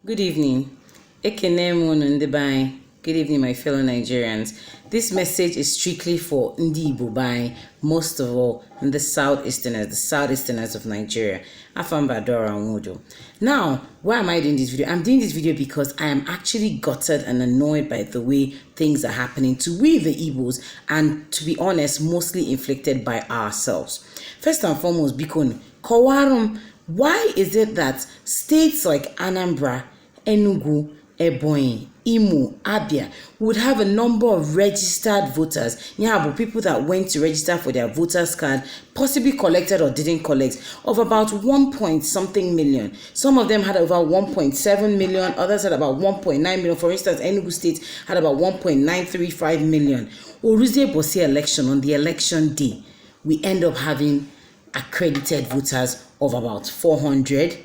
Good evening. Good evening, my fellow Nigerians. This message is strictly for Ndi Igbo, most of all in the southeasterners of Nigeria. Afambadora Nwodo. Now, why am I doing this video? I'm doing this video because I am actually gutted and annoyed by the way things are happening to we the Igbos, and to be honest, mostly inflicted by ourselves. First and foremost, Bikon, Kawarum, why is it that states like Anambra, Enugu, Ebonyi, Imo, Abia would have a number of registered voters, but people that went to register for their voters card, possibly collected or didn't collect, of about 1 point something million. Some of them had over 1.7 million, others had about 1.9 million. For instance, Enugu State had about 1.935 million. Oruzie Bosi election, on the election day, we end up having accredited voters of about 400,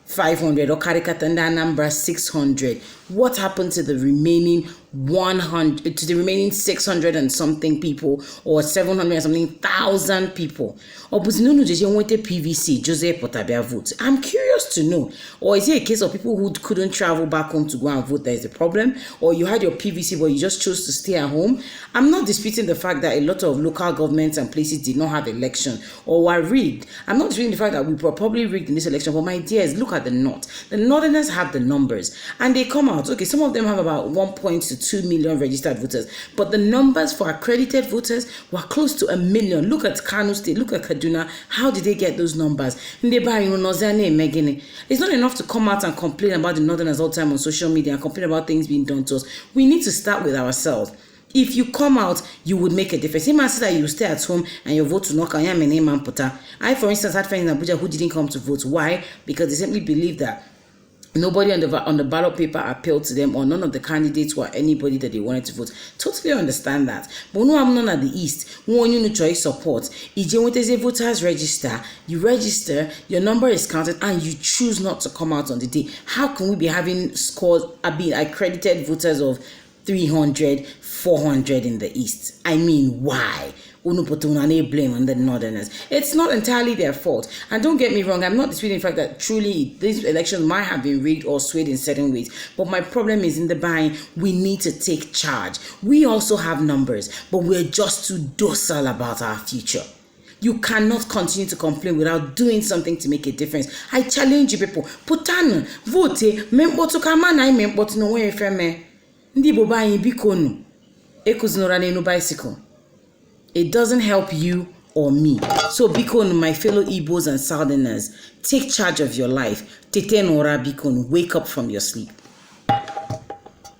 500, or Karikatanda Anambra 600. What happened to the remaining 100, to the remaining 600 and something people, or 700 and something thousand people? Or PVC, Jose Potabia vote? I'm curious to know. Or is it a case of people who couldn't travel back home to go and vote that is the problem? Or you had your PVC but you just chose to stay at home? I'm not disputing the fact that a lot of local governments and places did not have election or were rigged. I'm not disputing the fact that we were probably rigged in this election, but my dears, look at the North. The Northerners have the numbers and they come out. Okay, some of them have about 1.2 million registered voters, but the numbers for accredited voters were close to 1 million. Look at Kano State, look at Kaduna. How did they get those numbers? It's not enough to come out and complain about the Northerners all the time on social media and complain about things being done to us. We need to start with ourselves. If you come out, you would make a difference. It might say that you stay at home and your vote will not count. I, for instance, had friends in Abuja who didn't come to vote. Why? Because they simply believe that nobody on the ballot paper appealed to them, or none of the candidates were anybody that they wanted to vote. Totally understand that. But no, I'm not at the East. One you choice support. If voters register, you register, your number is counted, and you choose not to come out on the day. How can we be having scores, being accredited voters of 300, 400 in the East? I mean, why? Blame on the Northerners. It's not entirely their fault. And don't get me wrong, I'm not disputing the fact that truly these elections might have been rigged or swayed in certain ways. But my problem is in the buying, we need to take charge. We also have numbers, but we're just too docile about our future. You cannot continue to complain without doing something to make a difference. I challenge you people. Putana, vote, memboto kamana, memboto no way feme. Ndi boba bikonu. Ekuzunora no bicycle. It doesn't help you or me. So Bikon, my fellow Igbos and Southerners, take charge of your life. Tete Nora Bikon, wake up from your sleep.